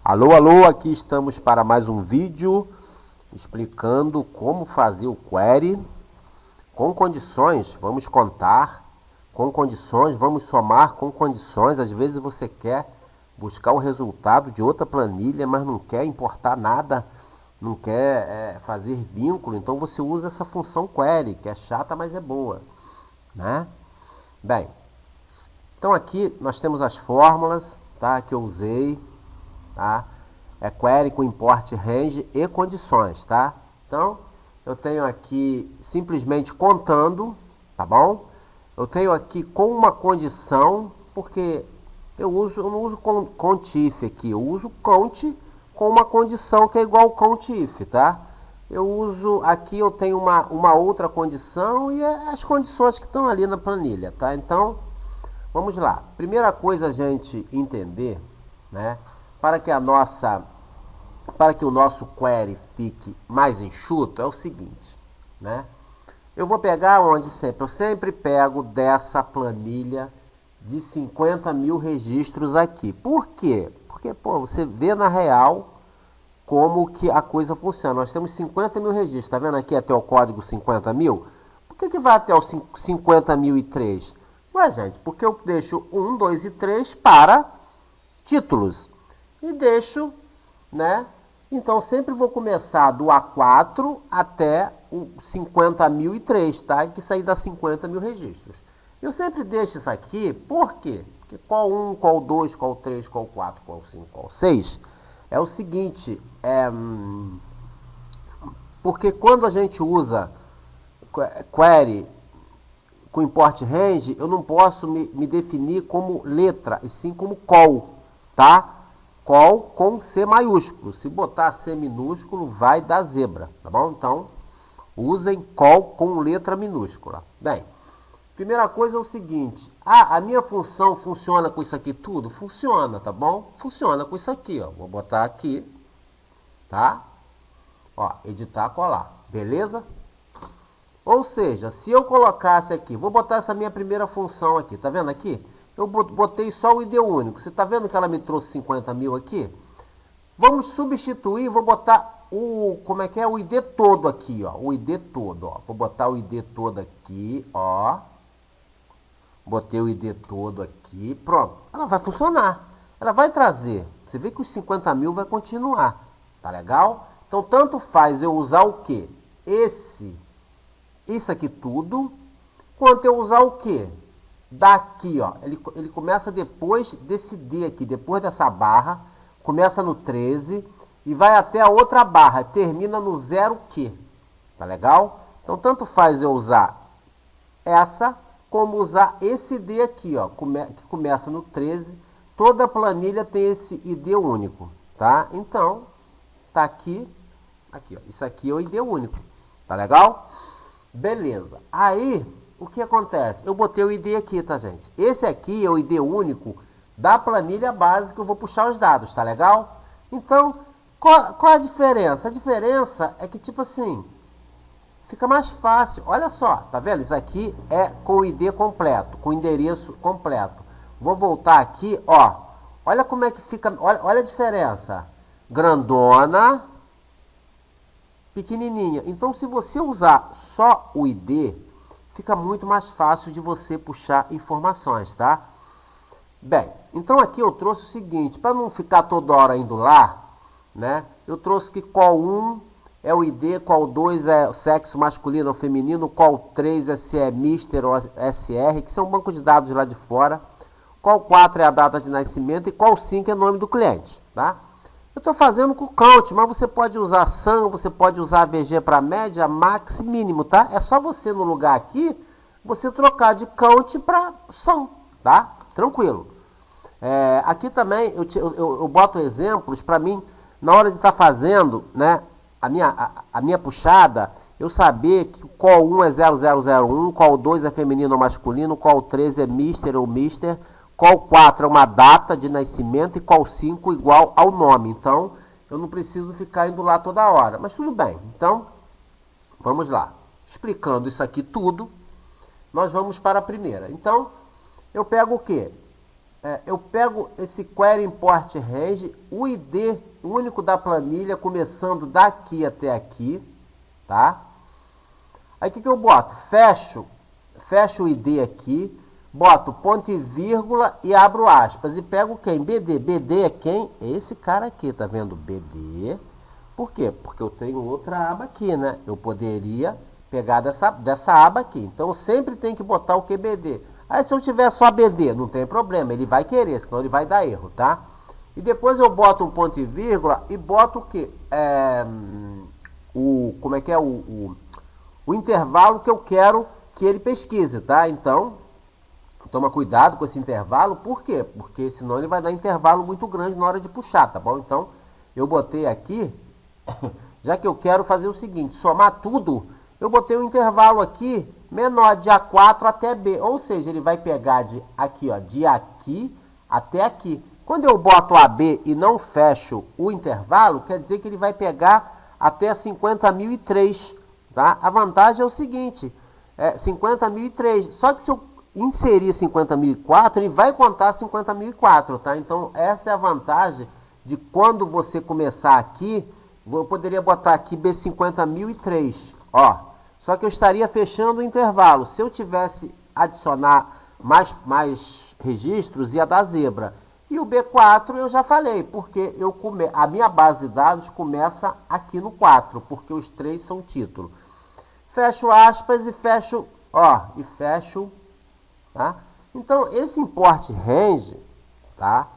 Alô, alô, aqui estamos para mais um vídeo explicando como fazer o query com condições. Vamos contar com condições, vamos somar com condições. Às vezes você quer buscar o resultado de outra planilha, mas não quer importar nada, não quer fazer vínculo, então você usa essa função query, que é chata, mas é boa, né? Bem, então aqui nós temos as fórmulas, tá, que eu usei, tá? É query com import range e condições, tá? Então, eu tenho aqui simplesmente contando, tá bom? Eu tenho aqui com uma condição, porque eu não uso contif aqui, eu uso count com uma condição que é igual ao countif, tá? Eu uso, aqui eu tenho uma outra condição e as condições que estão ali na planilha, tá? Então, vamos lá. Primeira coisa a gente entender, né? Para que o nosso query fique mais enxuto, é o seguinte, né? Eu vou pegar onde sempre? Eu sempre pego dessa planilha de 50 mil registros aqui. Por quê? Porque, pô, você vê na real como que a coisa funciona. Nós temos 50 mil registros, tá vendo aqui até o código 50 mil? Por que vai até o 50.003? Ué, gente, porque eu deixo 1, 2 e 3 para títulos. E deixo, né? Então, sempre vou começar do A4 até o 50.003, tá? Que sair dá 50 mil registros. Eu sempre deixo isso aqui, por quê? Porque qual 1, qual 2, qual 3, qual 4, qual 5, qual 6, é o seguinte, porque quando a gente usa query com import range, eu não posso me definir como letra, e sim como call, tá? Call com C maiúsculo. Se botar C minúsculo, vai dar zebra, tá bom? Então, usem call com letra minúscula. Bem, primeira coisa é o seguinte. A minha função funciona com isso aqui tudo? Funciona, tá bom? Funciona com isso aqui, ó. Vou botar aqui, tá? Ó, editar, colar. Beleza? Ou seja, se eu colocasse aqui, vou botar essa minha primeira função aqui, tá vendo aqui? Eu botei só o ID único. Você tá vendo que ela me trouxe 50 mil aqui? Vamos substituir, vou botar como é que é? O ID todo aqui, ó. O ID todo, ó. Vou botar o ID todo aqui, ó. Botei o ID todo aqui, pronto. Ela vai funcionar. Ela vai trazer. Você vê que os 50 mil vai continuar. Tá legal? Então, tanto faz eu usar o quê? Isso aqui tudo, quanto eu usar o quê? Daqui, ó. Ele começa depois desse D aqui, depois dessa barra, começa no 13 e vai até a outra barra, termina no 0 Q. Tá legal? Então, tanto faz eu usar essa, como usar esse D aqui, ó, que começa no 13. Toda planilha tem esse ID único, tá? Então, tá aqui, ó. Isso aqui é o ID único. Tá legal? Beleza. Aí, o que acontece? Eu botei o ID aqui, tá, gente? Esse aqui é o ID único da planilha básica que eu vou puxar os dados, tá legal? Então, qual a diferença? A diferença é que, tipo assim, fica mais fácil. Olha só, tá vendo? Isso aqui é com o ID completo, com o endereço completo. Vou voltar aqui, ó. Olha como é que fica, olha a diferença. Grandona, pequenininha. Então, se você usar só o ID, fica muito mais fácil de você puxar informações, tá? Bem, então aqui eu trouxe o seguinte, para não ficar toda hora indo lá, né? Eu trouxe que qual 1 é o ID, qual 2 é sexo masculino ou feminino, qual 3 é se é Mister ou SR, que são bancos de dados lá de fora, qual 4 é a data de nascimento e qual 5 é o nome do cliente, tá? Eu estou fazendo com count, mas você pode usar sum, você pode usar VG para média, max, mínimo, tá? É só você no lugar aqui, você trocar de count para sum, tá? Tranquilo. Aqui também eu boto exemplos para mim, na hora de estar fazendo, né, a minha puxada, eu saber que qual 1 é 0001, qual 2 é feminino ou masculino, qual 3 é Mister ou Mister, qual 4 é uma data de nascimento e qual 5 igual ao nome. Então, eu não preciso ficar indo lá toda hora. Mas tudo bem. Então, vamos lá. Explicando isso aqui tudo, nós vamos para a primeira. Então, eu pego o quê? eu pego esse query import range, o ID único da planilha, começando daqui até aqui, tá? Aí o que eu boto? Fecho o ID aqui, boto ponto e vírgula e abro aspas. E pego quem? BD. BD é quem? É esse cara aqui, tá vendo? BD. Por quê? Porque eu tenho outra aba aqui, né? Eu poderia pegar dessa aba aqui. Então sempre tem que botar o QBD. Aí se eu tiver só BD, não tem problema, ele vai querer, senão ele vai dar erro, tá? E depois eu boto um ponto e vírgula e boto o quê? Como é que é? O intervalo que eu quero que ele pesquise, tá? Então, toma cuidado com esse intervalo, por quê? Porque senão ele vai dar intervalo muito grande na hora de puxar, tá bom? Então, eu botei aqui, já que eu quero fazer o seguinte, somar tudo, eu botei um intervalo aqui menor, de A4 até B, ou seja, ele vai pegar de aqui até aqui. Quando eu boto AB e não fecho o intervalo, quer dizer que ele vai pegar até 50.003, tá? A vantagem é o seguinte, 50.003, só que se eu inserir 50.004, ele vai contar 50.004, tá? Então, essa é a vantagem de quando você começar aqui, eu poderia botar aqui B50.003, ó. Só que eu estaria fechando o intervalo. Se eu tivesse adicionar mais registros, ia dar zebra. E o B4 eu já falei, porque a minha base de dados começa aqui no 4, porque os 3 são título. Fecho aspas e fecho, tá? Então, esse import range, tá?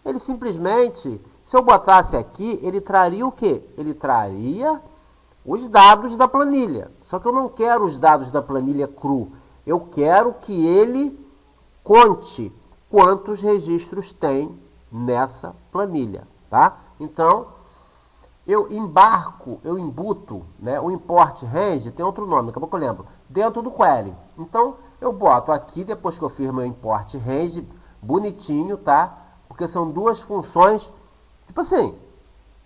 Ele simplesmente, se eu botasse aqui, ele traria o quê? Ele traria os dados da planilha. Só que eu não quero os dados da planilha cru. Eu quero que ele conte quantos registros tem nessa planilha, tá? Então, eu embuto, né? O import range tem outro nome, acabou que eu lembro, dentro do query. Então, eu boto aqui, depois que eu fiz meu import range, bonitinho, tá? Porque são duas funções, tipo assim,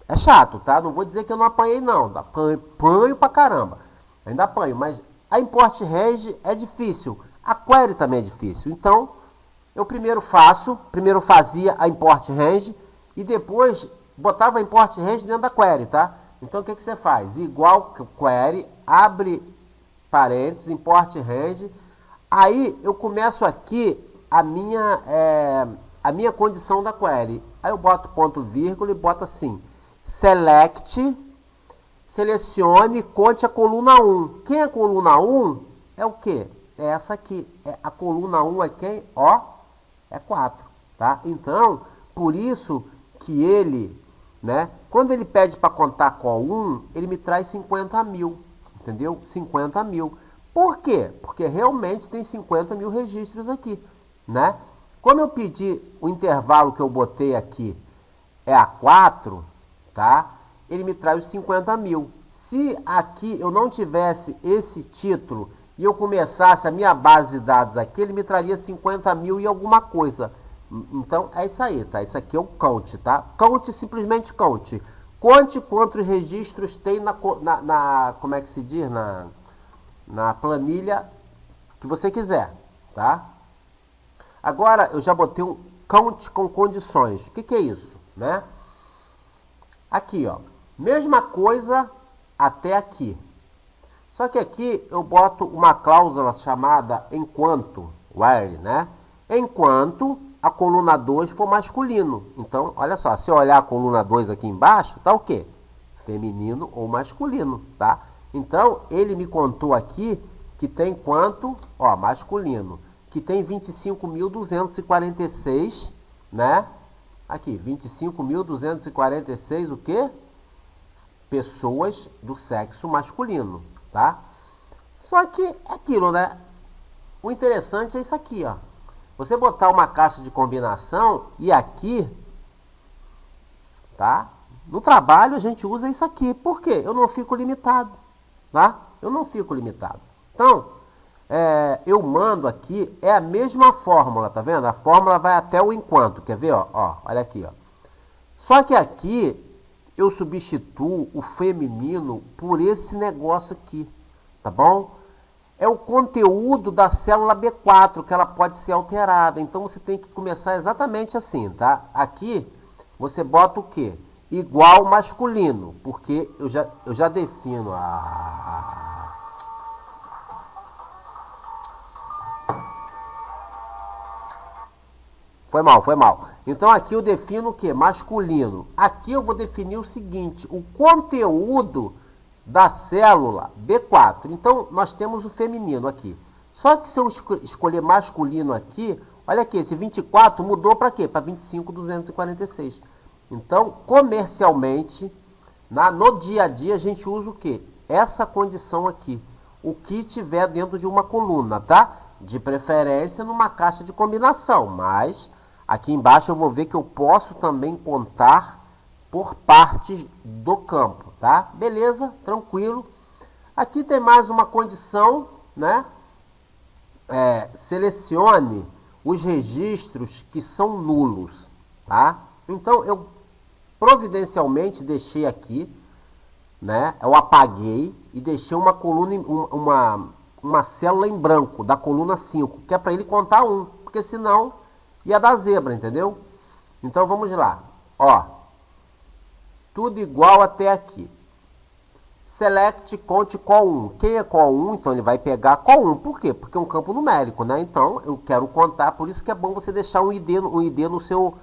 é chato, tá? Não vou dizer que eu não apanhei, não. Apanho pra caramba. Ainda apanho, mas a import range é difícil. A query também é difícil. Então, eu primeiro fazia a import range e depois botava a import range dentro da query, tá? Então, o que você faz? Igual que query, abre parênteses, import range. Aí, eu começo aqui a minha condição da query. Aí eu boto ponto vírgula e boto assim. Selecione, conte a coluna 1. Quem é a coluna 1? É o quê? É essa aqui. A coluna 1 é quem? Ó, é 4. Tá? Então, por isso que ele, né? Quando ele pede para contar com 1, ele me traz 50.000. Entendeu? 50.000. Por quê? Porque realmente tem 50.000 registros aqui, né? Como eu pedi o intervalo que eu botei aqui é A4, tá? Ele me traz os 50.000. Se aqui eu não tivesse esse título e eu começasse a minha base de dados aqui, ele me traria 50.000 e alguma coisa. Então, é isso aí, tá? Isso aqui é o count, tá? Count, simplesmente count. Conte quantos registros tem como é que se diz? Na planilha que você quiser, tá? Agora, eu já botei um count com condições. O que é isso, né? Aqui, ó. Mesma coisa até aqui. Só que aqui eu boto uma cláusula chamada enquanto, where, né? Enquanto a coluna 2 for masculino. Então, olha só, se eu olhar a coluna 2 aqui embaixo, tá o quê? Feminino ou masculino, tá? Então, ele me contou aqui que tem quanto? Ó, masculino. Que tem 25.246, né? Aqui, 25.246 o quê? Pessoas do sexo masculino, tá? Só que é aquilo, né? O interessante é isso aqui, ó. Você botar uma caixa de combinação e aqui, tá? No trabalho a gente usa isso aqui. Por quê? Eu não fico limitado, tá? Eu não fico limitado. Então, eu mando aqui, é a mesma fórmula, tá vendo? A fórmula vai até o enquanto, quer ver? Ó, olha aqui, ó. Só que aqui eu substituo o feminino por esse negócio aqui, tá bom? é o conteúdo da célula B4, que ela pode ser alterada. Então, você tem que começar exatamente assim, tá? Aqui, você bota o quê? Igual masculino, porque eu já defino Foi mal, foi mal. Então aqui eu defino o que? Masculino. Aqui eu vou definir o seguinte, o conteúdo da célula B4. Então nós temos o feminino aqui. Só que se eu escolher masculino aqui, olha aqui, esse 24 mudou para quê? Para 25.246. Então, comercialmente, no dia a dia a gente usa o quê? Essa condição aqui. O que tiver dentro de uma coluna, tá? De preferência numa caixa de combinação, mas aqui embaixo eu vou ver que eu posso também contar por partes do campo, tá? Beleza, tranquilo. Aqui tem mais uma condição, né? Selecione os registros que são nulos, tá? Então eu providencialmente deixei aqui, né? Eu apaguei e deixei uma coluna, uma célula em branco da coluna 5, que é para ele contar 1, porque senão ia dar zebra, entendeu? Então vamos lá, ó, tudo igual até aqui. Select, conte qual 1. Quem é qual 1, então ele vai pegar qual 1. Por quê? Porque é um campo numérico, né? Então eu quero contar, por isso que é bom você deixar um ID no seu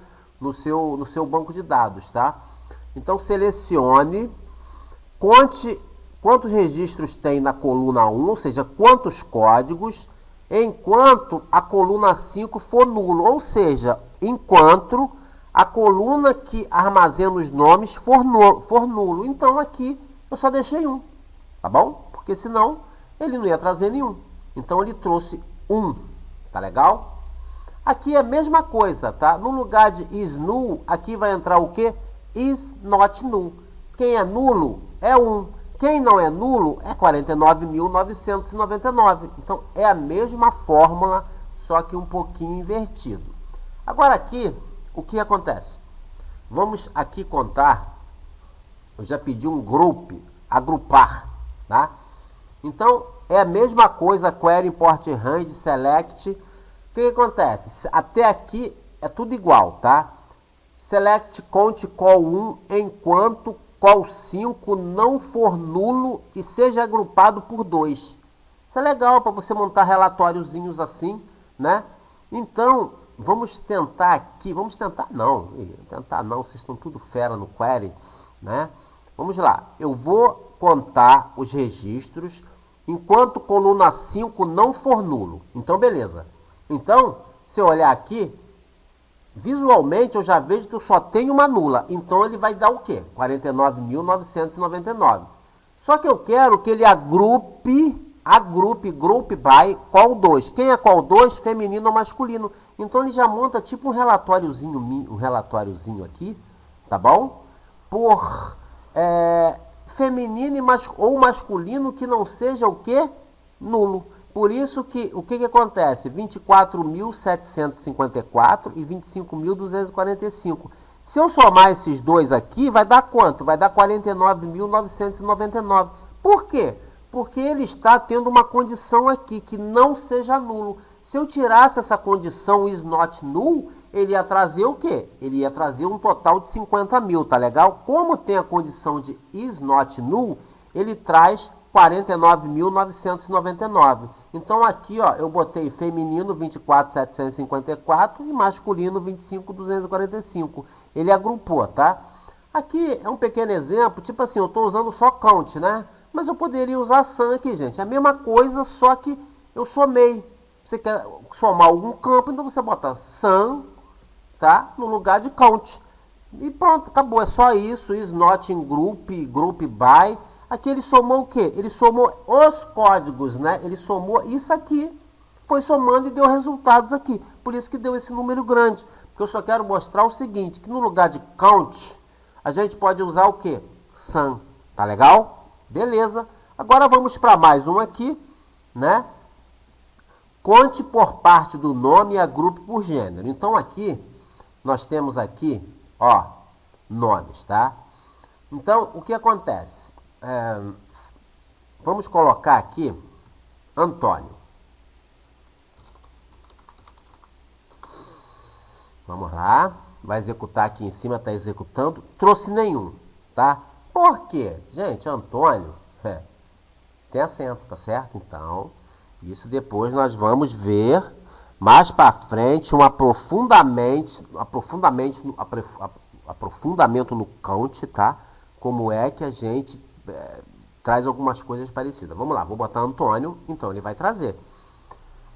banco de dados, tá? Então selecione, conte quantos registros tem na coluna 1, ou seja, quantos códigos, enquanto a coluna 5 for nulo, ou seja, enquanto a coluna que armazena os nomes for nulo. Então aqui eu só deixei 1, tá bom? Porque senão ele não ia trazer nenhum. Então ele trouxe 1, tá legal? Aqui é a mesma coisa, tá? No lugar de is null, aqui vai entrar o quê? Is not null. Quem é nulo é 1. Quem não é nulo é 49.999. Então é a mesma fórmula, só que um pouquinho invertido. Agora aqui, o que acontece? Vamos aqui contar. Eu já pedi um group, agrupar, tá? Então é a mesma coisa, query, import, range, select. O que acontece? Até aqui é tudo igual, tá? Select, conte call 1 enquanto call 5 não for nulo e seja agrupado por 2. Isso é legal para você montar relatóriozinhos assim, né? Então, vamos tentar aqui, tentar não, vocês estão tudo fera no query, né? Vamos lá, eu vou contar os registros enquanto coluna 5 não for nulo. Então, beleza. Então, se eu olhar aqui, visualmente eu já vejo que eu só tenho uma nula. Então ele vai dar o quê? 49.999. Só que eu quero que ele agrupe group by qual 2. Quem é qual 2? Feminino ou masculino. Então ele já monta tipo um relatóriozinho aqui, tá bom? Por feminino ou masculino que não seja o quê? Nulo. Por isso que, o que acontece? 24.754 e 25.245. Se eu somar esses dois aqui, vai dar quanto? Vai dar 49.999. Por quê? Porque ele está tendo uma condição aqui, que não seja nulo. Se eu tirasse essa condição is not null, ele ia trazer o quê? Ele ia trazer um total de 50.000, tá legal? Como tem a condição de is not null, ele traz 49.999. Então aqui, ó, eu botei feminino 24.754 e masculino 25.245. Ele agrupou, tá? Aqui é um pequeno exemplo, tipo assim, eu estou usando só count, né? Mas eu poderia usar sum aqui, gente. É a mesma coisa, só que eu somei. Você quer somar algum campo, então você bota sum, tá? No lugar de count. E pronto, acabou. É só isso. Is not in group, group by. Aqui ele somou o quê? Ele somou os códigos, né? Ele somou isso aqui, foi somando e deu resultados aqui. Por isso que deu esse número grande. Porque eu só quero mostrar o seguinte, que no lugar de count, a gente pode usar o quê? Sum. Tá legal? Beleza. Agora vamos para mais um aqui, né? Conte por parte do nome e agrupe por gênero. Então aqui, nós temos aqui, ó, nomes, tá? Então, o que acontece? Vamos colocar aqui Antônio. Vamos lá. Vai executar aqui em cima, está executando. Trouxe nenhum, tá? Por quê? Gente, Antônio tem acento, tá certo? Então, isso depois nós vamos ver mais para frente um aprofundamento no count, tá? Como é que a gente traz algumas coisas parecidas. Vamos lá, vou botar Antônio, então ele vai trazer.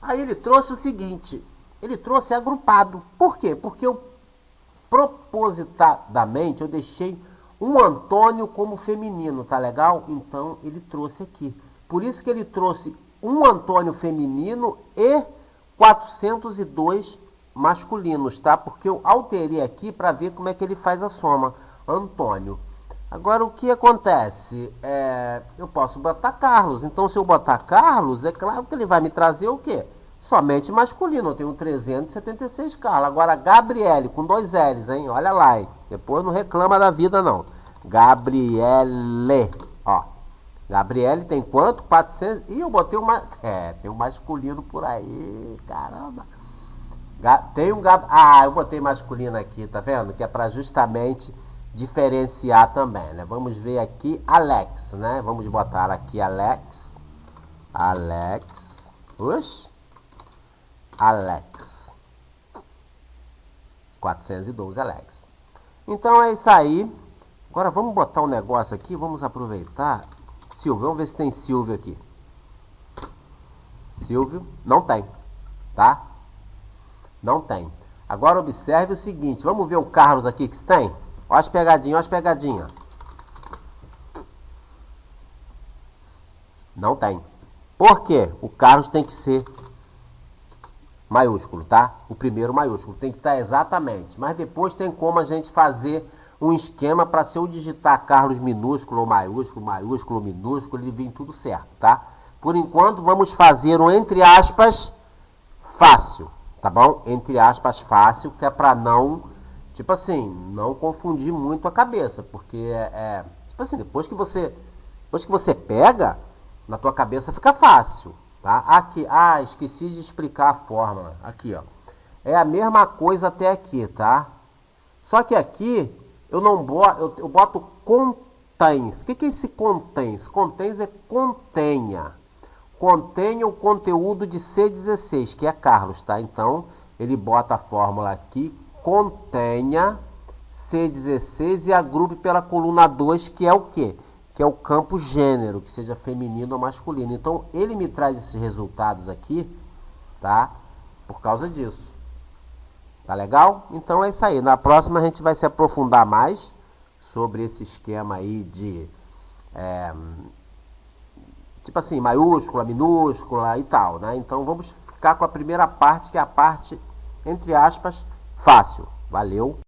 Aí ele trouxe o seguinte, ele trouxe agrupado. Por quê? Porque eu propositadamente eu deixei um Antônio como feminino, tá legal? Então ele trouxe aqui. Por isso que ele trouxe um Antônio feminino e 402 masculinos, tá? Porque eu alterei aqui para ver como é que ele faz a soma. Antônio. Agora, o que acontece? Eu posso botar Carlos. Então, se eu botar Carlos, é claro que ele vai me trazer o quê? Somente masculino. Eu tenho 376 Carlos. Agora, Gabriele, com 2 L's, hein? Olha lá, hein? Depois não reclama da vida, não. Gabriele. Ó. Gabriele tem quanto? 400. Ih, eu botei uma... tem um masculino por aí. Caramba. Tem um... eu botei masculino aqui, tá vendo? Que é para justamente diferenciar também, né? Vamos ver aqui Alex, né? Vamos botar aqui Alex. Alex. 412 Alex. Então é isso aí. Agora vamos botar um negócio aqui, vamos aproveitar. Silvio, vamos ver se tem Silvio aqui. Silvio, não tem, tá? Não tem. Agora observe o seguinte, vamos ver o Carlos aqui que tem? Olha as pegadinhas, olha as pegadinhas. Não tem. Por quê? O Carlos tem que ser maiúsculo, tá? O primeiro maiúsculo. Tem que estar exatamente. Mas depois tem como a gente fazer um esquema para se eu digitar Carlos minúsculo ou maiúsculo, maiúsculo, minúsculo, ele vir tudo certo, tá? Por enquanto, vamos fazer um entre aspas fácil, tá bom? Entre aspas fácil, que é para não... Tipo assim, não confundir muito a cabeça, porque tipo assim, depois que você pega, na tua cabeça fica fácil, tá? Aqui, esqueci de explicar a fórmula. Aqui, ó. É a mesma coisa até aqui, tá? Só que aqui eu não boto, eu boto contains. O que é esse contains? Contains é contenha. Contenha o conteúdo de C16, que é Carlos, tá? Então, ele bota a fórmula aqui, contenha C16 e agrupe pela coluna 2, que é o quê? Que é o campo gênero, que seja feminino ou masculino. Então, ele me traz esses resultados aqui, tá? Por causa disso. Tá legal? Então é isso aí. Na próxima a gente vai se aprofundar mais sobre esse esquema aí de... tipo assim, maiúscula, minúscula e tal, né? Então vamos ficar com a primeira parte, que é a parte, entre aspas, fácil. Valeu!